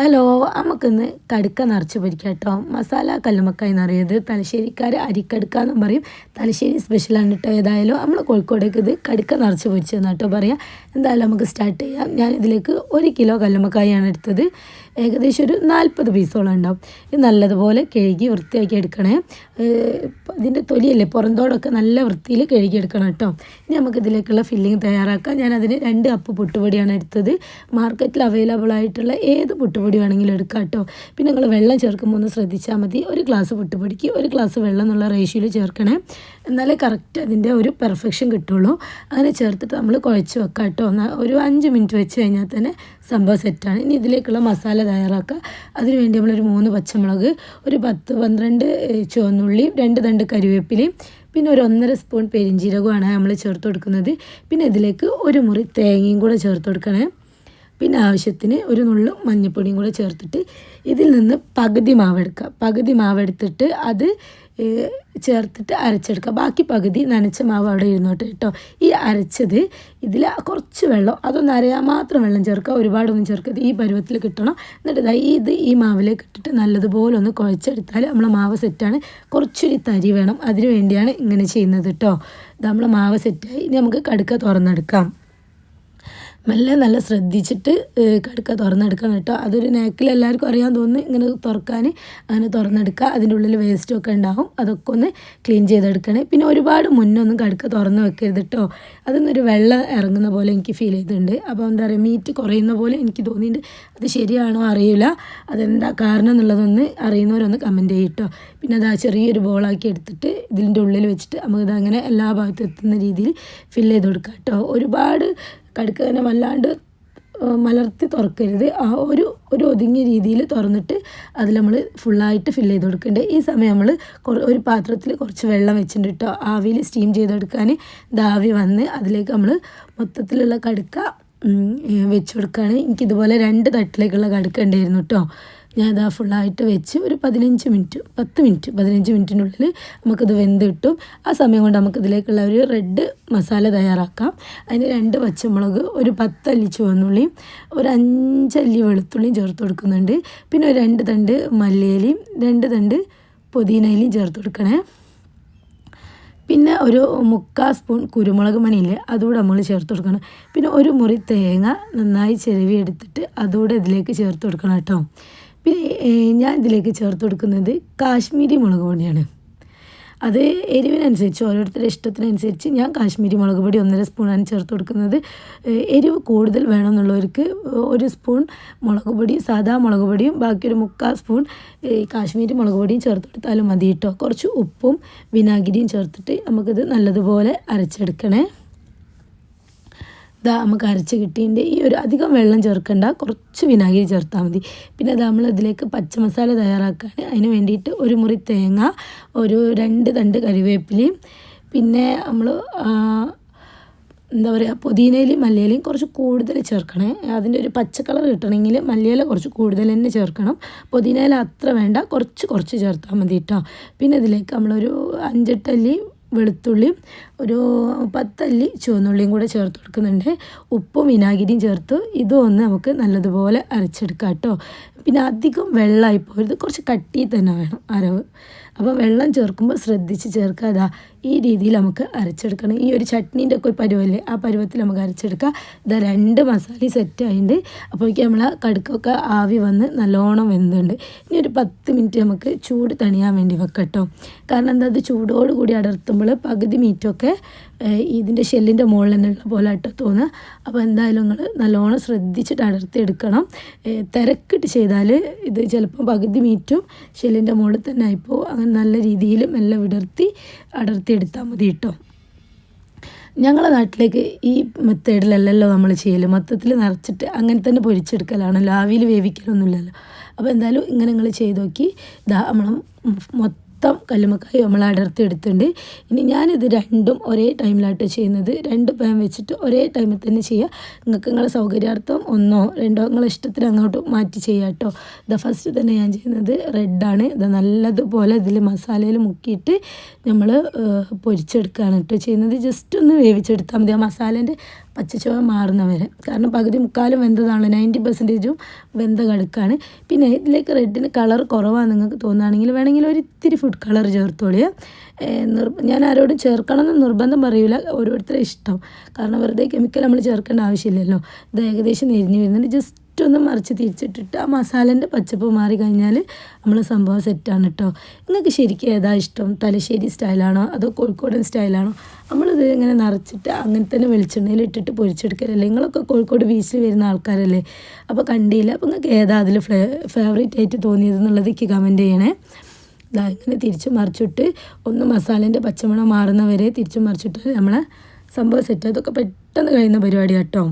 Hello, നമുക്കിന്ന് കടുക്ക നിറച്ച് പൊരിക്കാം കേട്ടോ. മസാല കല്ലുമ്മക്കായ എന്ന് പറയുന്നത് തലശ്ശേരിക്കാർ അരിക്കടുക്ക എന്നും പറയും. തലശ്ശേരി സ്പെഷ്യലാണ് കേട്ടോ. ഏതായാലും നമ്മൾ കോഴിക്കോടേക്ക് ഇത് കടുക്ക നിറച്ച് പൊരിച്ചതെന്ന് കേട്ടോ പറയാം. എന്തായാലും നമുക്ക് സ്റ്റാർട്ട് ചെയ്യാം. ഞാനിതിലേക്ക് 1 കിലോ കല്ലുമ്മക്കായാണ് എടുത്തത്. ഏകദേശം ഒരു 40 പീസോളം ഉണ്ടാവും. ഇത് നല്ലതുപോലെ കഴുകി വൃത്തിയാക്കി എടുക്കണേ. ഇതിൻ്റെ തൊലിയല്ലേ, പുറന്തോടൊക്കെ നല്ല വൃത്തിയിൽ കഴുകി എടുക്കണം കേട്ടോ. ഇനി നമുക്കിതിലേക്കുള്ള ഫില്ലിങ് തയ്യാറാക്കാം. ഞാനതിന് 2 കപ്പ് പുട്ടുപൊടിയാണ് എടുത്തത്. മാർക്കറ്റിൽ അവൈലബിൾ ആയിട്ടുള്ള ഏത് പുട്ടുപൊടി വേണമെങ്കിലും എടുക്കാം കേട്ടോ. പിന്നെ നിങ്ങൾ വെള്ളം ചേർക്കുമ്പോൾ ഒന്ന് ശ്രദ്ധിച്ചാൽ മതി. 1 ഗ്ലാസ് പുട്ടുപൊടിക്ക് 1 ഗ്ലാസ് വെള്ളം എന്നുള്ള റേഷ്യോയിൽ ചേർക്കണേ. എന്നാലേ കറക്റ്റ് അതിൻ്റെ ഒരു പെർഫെക്ഷൻ കിട്ടുള്ളൂ. അങ്ങനെ ചേർത്തിട്ട് നമ്മൾ കുഴച്ച് വെക്കാം കേട്ടോ. ഒരു 5 മിനിറ്റ് വെച്ച് കഴിഞ്ഞാൽ തന്നെ സംഭവം സെറ്റാണ്. ഇനി ഇതിലേക്കുള്ള മസാല തയ്യാറാക്കുക. അതിനുവേണ്ടി നമ്മളൊരു 3 പച്ചമുളക്, ഒരു 10-12 ചുവന്നുള്ളി, 2 തണ്ട് കറിവേപ്പിലയും, പിന്നെ ഒരു 1.5 സ്പൂൺ പെരിഞ്ജീരകമാണ് നമ്മൾ ചേർത്ത് കൊടുക്കുന്നത്. പിന്നെ ഇതിലേക്ക് 1 മുറി തേങ്ങയും കൂടെ ചേർത്ത് കൊടുക്കണേ. പിന്നെ ആവശ്യത്തിന് ഒരു നുള്ളു മഞ്ഞൾപ്പൊടിയും കൂടെ ചേർത്തിട്ട് ഇതിൽ നിന്ന് പകുതി മാവെടുക്കുക. പകുതി മാവെടുത്തിട്ട് അത് ചേർത്തിട്ട് അരച്ചെടുക്കുക. ബാക്കി പകുതി നനച്ച മാവ് അവിടെ ഇരുന്നോട്ടെ കേട്ടോ. ഈ അരച്ചത് ഇതിൽ കുറച്ച് വെള്ളം, അതൊന്ന് അരയാൻ മാത്രം വെള്ളം ചേർക്കുക. ഒരുപാടൊന്നും ചേർക്കരുത്. ഈ പരുവത്തിൽ കിട്ടണം. എന്നിട്ട് ഈ മാവിലേക്ക് ഇട്ടിട്ട് നല്ലതുപോലെ ഒന്ന് കുഴച്ചെടുത്താൽ നമ്മളെ മാവ് സെറ്റാണ്. കുറച്ചൊരു തരി വേണം, അതിന് വേണ്ടിയാണ് ഇങ്ങനെ ചെയ്യുന്നത് കേട്ടോ. ഇത് നമ്മളെ മാവ് സെറ്റായി. ഇനി നമുക്ക് കടുക്ക തുറന്നെടുക്കാം. മെല്ലെ നല്ല ശ്രദ്ധിച്ചിട്ട് കടുക്ക തുറന്നെടുക്കണം കേട്ടോ. അതൊരു നാക്കിൽ എല്ലാവർക്കും അറിയാൻ തോന്നുന്നു ഇങ്ങനെ തുറക്കാൻ. അങ്ങനെ തുറന്നെടുക്കുക. അതിൻ്റെ ഉള്ളിൽ വേസ്റ്റൊക്കെ ഉണ്ടാവും, അതൊക്കെ ഒന്ന് ക്ലീൻ ചെയ്തെടുക്കണേ. പിന്നെ ഒരുപാട് മുന്നൊന്നും കടുക്ക തുറന്ന് വെക്കരുത് കേട്ടോ. അതിന്നൊരു വെള്ളം ഇറങ്ങുന്ന പോലെ എനിക്ക് ഫീൽ ചെയ്തിട്ടുണ്ട്. അപ്പോൾ എന്താ പറയുക, മീറ്റ് കുറയുന്ന പോലെ എനിക്ക് തോന്നിയിട്ടുണ്ട്. അത് ശരിയാണോ അറിയില്ല, അതെന്താ കാരണം എന്നുള്ളതൊന്ന് അറിയുന്നവരൊന്ന് കമൻറ്റ് ചെയ്യും കേട്ടോ. പിന്നെ അത് ചെറിയൊരു ബോളാക്കി എടുത്തിട്ട് ഇതിൻ്റെ ഉള്ളിൽ വെച്ചിട്ട് നമുക്കിത് അങ്ങനെ എല്ലാ ഭാഗത്തും എത്തുന്ന രീതിയിൽ ഫില്ല് ചെയ്ത് കൊടുക്കാം കേട്ടോ. ഒരുപാട് കടുക്ക തന്നെ വല്ലാണ്ട് മലർത്തി തുറക്കരുത്. ആ ഒരു ഒതുങ്ങിയ രീതിയിൽ തുറന്നിട്ട് അതിൽ നമ്മൾ ഫുള്ളായിട്ട് ഫില്ല് ചെയ്ത് കൊടുക്കേണ്ടത്. ഈ സമയം നമ്മൾ ഒരു പാത്രത്തിൽ കുറച്ച് വെള്ളം വെച്ചിട്ടുണ്ട് കേട്ടോ. ആവിയിൽ സ്റ്റീം ചെയ്തെടുക്കാൻ ആവി വന്ന് അതിലേക്ക് നമ്മൾ മൊത്തത്തിലുള്ള കടുക്ക വെച്ച് കൊടുക്കുകയാണ്. എനിക്കിതുപോലെ 2 തട്ടിലേക്കുള്ള കടുക്ക ഉണ്ടായിരുന്നു കേട്ടോ. ഞാനത് ഫുള്ളായിട്ട് വെച്ച് ഒരു 15 മിനിറ്റിനുള്ളിൽ നമുക്കിത് വെന്ത് കിട്ടും. ആ സമയം കൊണ്ട് നമുക്കിതിലേക്കുള്ള ഒരു റെഡ് മസാല തയ്യാറാക്കാം. അതിന് 2 പച്ചമുളക്, ഒരു 10 അല്ലി ചുവന്നുള്ളിയും, ഒരു 5 അല്ലി വെളുത്തുള്ളിയും ചേർത്ത് കൊടുക്കുന്നുണ്ട്. പിന്നെ ഒരു 2 തണ്ട് മല്ലിയിലയും 2 തണ്ട് പുതിനയിലയും ചേർത്ത് കൊടുക്കണേ. പിന്നെ ഒരു 3/4 സ്പൂൺ കുരുമുളക് മണിയില്ലേ, അതുകൂടെ നമ്മൾ ചേർത്ത് കൊടുക്കണം. പിന്നെ ഒരു മുറി തേങ്ങ നന്നായി ചിരവി എടുത്തിട്ട് അതുകൂടെ ഇതിലേക്ക് ചേർത്ത് കൊടുക്കണം കേട്ടോ. പിന്നെ ഞാൻ ഇതിലേക്ക് ചേർത്ത് കൊടുക്കുന്നത് കാശ്മീരി മുളക് പൊടിയാണ്. അത് എരിവിനനുസരിച്ച് ഓരോരുത്തരുടെ ഇഷ്ടത്തിനനുസരിച്ച് ഞാൻ കാശ്മീരി മുളക് പൊടി 1.5 സ്പൂണാണ് ചേർത്ത് കൊടുക്കുന്നത്. എരിവ് കൂടുതൽ വേണമെന്നുള്ളവർക്ക് 1 സ്പൂൺ മുളക് പൊടി, സാധാ മുളക് പൊടിയും ബാക്കി ഒരു 3/4 സ്പൂൺ കാശ്മീരി മുളക് പൊടിയും ചേർത്ത് കൊടുത്താലും മതി കേട്ടോ. കുറച്ച് ഉപ്പും വിനാഗിരിയും ചേർത്തിട്ട് നമുക്കിത് നല്ലതുപോലെ അരച്ചെടുക്കണേ. നമുക്ക് അരച്ച് കിട്ടിയിട്ട് ഈ ഒരു അധികം വെള്ളം ചേർക്കണ്ട, കുറച്ച് വിനാഗിരി ചേർത്താൽ മതി. പിന്നെ നമ്മൾ ഇതിലേക്ക് പച്ചമസാല തയ്യാറാക്കാൻ അതിന് വേണ്ടിയിട്ട് 1 മുറി തേങ്ങ, ഒരു 2 തണ്ട് കറിവേപ്പിലയും, പിന്നെ നമ്മൾ എന്താ പറയുക, പുതിനയിലയും മല്ലിയിലയും കുറച്ച് കൂടുതൽ ചേർക്കണേ. അതിൻ്റെ ഒരു പച്ച കളർ കിട്ടണമെങ്കിൽ മല്ലിയില കുറച്ച് കൂടുതൽ തന്നെ ചേർക്കണം. പുതിനയില അത്ര വേണ്ട, കുറച്ച് ചേർത്താൽ മതി കേട്ടോ. പിന്നെ ഇതിലേക്ക് നമ്മളൊരു 5-8 അല്ലി വെളുത്തുള്ളിയും ഒരു 10 അല്ലി ചുവന്നുള്ളിയും കൂടെ ചേർത്ത് കൊടുക്കുന്നുണ്ട്. ഉപ്പും വിനാഗിരിയും ചേർത്ത് ഇതും ഒന്ന് നമുക്ക് നല്ലതുപോലെ അരച്ചെടുക്കാം കേട്ടോ. പിന്നെ അധികം വെള്ളമായി പോരുത്, കുറച്ച് കട്ടി തന്നെ വേണം അരവ്. അപ്പോൾ വെള്ളം ചേർക്കുമ്പോൾ ശ്രദ്ധിച്ച് ചേർക്കുക. ഈ രീതിയിൽ നമുക്ക് അരച്ചെടുക്കണം. ഈ ഒരു ചട്നീൻ്റെ ഒക്കെ ഒരു പരുവല്ലേ, ആ പരുവത്തിൽ നമുക്ക് അരച്ചെടുക്കാം. 2 മസാലയും സെറ്റ് ആയിട്ടുണ്ട്. അപ്പോഴേക്കും നമ്മൾ കടുക്കൊക്കെ ആവി വന്ന് നല്ലോണം വെന്തുണ്ട്. ഇനി ഒരു 10 മിനിറ്റ് നമുക്ക് ചൂട് തണിയാൻ വേണ്ടി വെക്കാം കേട്ടോ. കാരണം എന്താ, അത് ചൂടോടുകൂടി അടർത്തുമ്പോൾ പകുതി മീറ്റൊക്കെ ഇതിൻ്റെ ഷെല്ലിൻ്റെ മുകളിൽ തന്നെയുള്ള പോലെ ആയിട്ട് തോന്നുക. അപ്പോൾ എന്തായാലും നിങ്ങൾ നല്ലോണം ശ്രദ്ധിച്ചിട്ട് അടർത്തി എടുക്കണം. തിരക്കിട്ട് ചെയ്താൽ ഇത് ചിലപ്പോൾ പകുതി മീറ്റും ഷെല്ലിൻ്റെ മുകളിൽ തന്നെ ആയിപ്പോൾ. അങ്ങനെ നല്ല രീതിയിൽ മെല്ലെ അടർത്തി എടുത്താൽ മതി കേട്ടോ. ഞങ്ങളുടെ നാട്ടിലേക്ക് ഈ മെത്തേഡിലല്ലല്ലോ നമ്മൾ ചെയ്യൽ. മൊത്തത്തിൽ നിറച്ചിട്ട് അങ്ങനെ തന്നെ പൊരിച്ചെടുക്കലാണല്ലോ, ആവിയിൽ വേവിക്കലൊന്നുമില്ലല്ലോ. അപ്പോൾ എന്തായാലും ഇങ്ങനെ നിങ്ങൾ ചെയ്ത് നോക്കി. നമ്മൾ മൊത്തം കല്ലുമ്മക്കായ നമ്മൾ അടർത്തി എടുത്തിട്ടുണ്ട്. ഇനി ഞാനിത് രണ്ടും ഒരേ ടൈമിലായിട്ട് ചെയ്യുന്നത്. 2 പാൻ വെച്ചിട്ട് ഒരേ ടൈമിൽ തന്നെ ചെയ്യുക. നിങ്ങൾക്ക് നിങ്ങളുടെ സൗകര്യാർത്ഥം 1-2 നിങ്ങളെ ഇഷ്ടത്തിന് അങ്ങോട്ട് മാറ്റി ചെയ്യുക കേട്ടോ. ഫസ്റ്റ് തന്നെ ഞാൻ ചെയ്യുന്നത് റെഡാണ്. ഇത് നല്ലതുപോലെ ഇതിൽ മസാലയിൽ മുക്കിയിട്ട് നമ്മൾ പൊരിച്ചെടുക്കുകയാണ് കേട്ടോ ചെയ്യുന്നത്. ജസ്റ്റ് ഒന്ന് വേവിച്ചെടുത്താൽ മതി. ആ മസാലേൻ്റെ പച്ചച്ചുവ മാറുന്ന വരെ. കാരണം പകുതി മുക്കാലും വെന്തതാണല്ലോ, 90% വെന്ത കടുക്കാണ്. പിന്നെ ഇതിലേക്ക് റെഡിന് കളർ കുറവാണ് നിങ്ങൾക്ക് തോന്നുകയാണെങ്കിൽ വേണമെങ്കിൽ ഒരു ഇത്തിരി ഫുഡ് കളർ ചേർത്തോളിയ. ഞാൻ ആരോടും ചേർക്കണമെന്ന് നിർബന്ധം പറയൂല, ഓരോരുത്തരുടെ ഇഷ്ടം. കാരണം വെറുതെ കെമിക്കൽ നമ്മൾ ചേർക്കേണ്ട ആവശ്യമില്ലല്ലോ. ഇത് ഏകദേശം നെരിഞ്ഞ് വരുന്നുണ്ട്. ജസ്റ്റ് ഒന്ന് മറിച്ച് തിരിച്ചിട്ടിട്ട് ആ മസാലേൻ്റെ പച്ചപ്പ് മാറി കഴിഞ്ഞാൽ നമ്മളെ സംഭവം സെറ്റാണ് കേട്ടോ. നിങ്ങൾക്ക് ശരിക്കും ഏതാ ഇഷ്ടം? തലശ്ശേരി സ്റ്റൈലാണോ അതോ കോഴിക്കോടൻ സ്റ്റൈലാണോ? നമ്മളിത് ഇങ്ങനെ നിറച്ചിട്ട് അങ്ങനെ തന്നെ വെളിച്ചെണ്ണയിൽ ഇട്ടിട്ട് പൊരിച്ചെടുക്കലല്ലേ. നിങ്ങളൊക്കെ കോഴിക്കോട് ബീച്ചിൽ വരുന്ന ആൾക്കാരല്ലേ, അപ്പോൾ കണ്ടില്ല. അപ്പോൾ നിങ്ങൾക്ക് ഏതാ അതിൽ ഫേവറേറ്റ് ആയിട്ട് തോന്നിയതെന്നുള്ളത് എനിക്ക് കമൻറ്റ് ചെയ്യണേ. ഇതാ ഇങ്ങനെ തിരിച്ച് മറിച്ചിട്ട് ഒന്ന് മസാലേൻ്റെ പച്ചമണം മാറുന്നവരെ തിരിച്ച് മറിച്ചിട്ട് നമ്മളെ സംഭവം സെറ്റ്. അതൊക്കെ പെട്ടെന്ന് കഴിയുന്ന പരിപാടിയാണ് കേട്ടോ.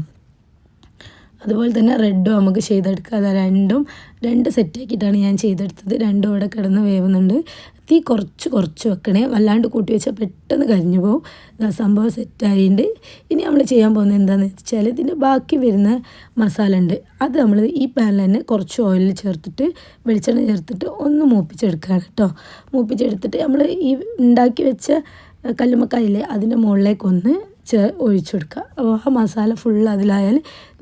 അതുപോലെ തന്നെ റെഡും നമുക്ക് ചെയ്തെടുക്കുക. അത് രണ്ട് സെറ്റാക്കിയിട്ടാണ് ഞാൻ ചെയ്തെടുത്തത്. രണ്ടും ഇവിടെ കിടന്ന് വേവുന്നുണ്ട്. തീ കുറച്ച് വെക്കണേ, വല്ലാണ്ട് കൂട്ടി വെച്ചാൽ പെട്ടെന്ന് കരിഞ്ഞു പോകും. സംഭവം സെറ്റായിട്ടുണ്ട്. ഇനി നമ്മൾ ചെയ്യാൻ പോകുന്നത് എന്താണെന്ന് വെച്ചാൽ ഇതിൻ്റെ ബാക്കി വരുന്ന മസാല ഉണ്ട്, അത് നമ്മൾ ഈ പാനിൽ തന്നെ കുറച്ച് ഓയിൽ ചേർത്തിട്ട് വെളിച്ചെണ്ണ ചേർത്തിട്ട് ഒന്ന് മൂപ്പിച്ചെടുക്കുകയാണ് കേട്ടോ. മൂപ്പിച്ചെടുത്തിട്ട് നമ്മൾ ഈ ഉണ്ടാക്കി വെച്ച കല്ലുമ്മക്കായില്ലേ അതിൻ്റെ മുകളിലേക്കൊന്ന് ഒഴിച്ചു കൊടുക്കുക. അപ്പോൾ ആ മസാല ഫുൾ അതിലായാൽ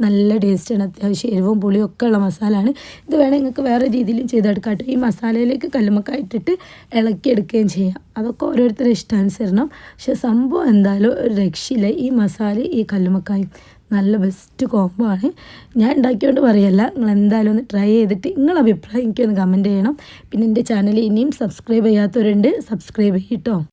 നല്ല ടേസ്റ്റാണ്. അത്യാവശ്യം എരിവും പുളിയും ഒക്കെ ഉള്ള മസാലയാണ്. ഇത് വേണമെങ്കിൽ നിങ്ങൾക്ക് വേറെ രീതിയിലും ചെയ്തെടുക്കാം കേട്ടോ. ഈ മസാലയിലേക്ക് കല്ലുമ്മക്കായ ഇട്ടിട്ട് ഇളക്കിയെടുക്കുകയും ചെയ്യാം. അതൊക്കെ ഓരോരുത്തരുടെ ഇഷ്ടാനുസരണം. പക്ഷെ സംഭവം എന്തായാലും ഒരു രക്ഷയില്ല. ഈ മസാല ഈ കല്ലുമ്മക്കായും നല്ല ബെസ്റ്റ് കോംബോ ആണ്. ഞാൻ ഉണ്ടാക്കിയോണ്ട് പറയല്ല, നിങ്ങൾ എന്തായാലും ഒന്ന് ട്രൈ ചെയ്തിട്ട് നിങ്ങളുടെ അഭിപ്രായം എനിക്കൊന്ന് കമൻറ്റ് ചെയ്യണം. പിന്നെ എൻ്റെ ചാനൽ ഇനിയും സബ്സ്ക്രൈബ് ചെയ്യാത്തവരുണ്ട്, സബ്സ്ക്രൈബ് ചെയ്യട്ടോ.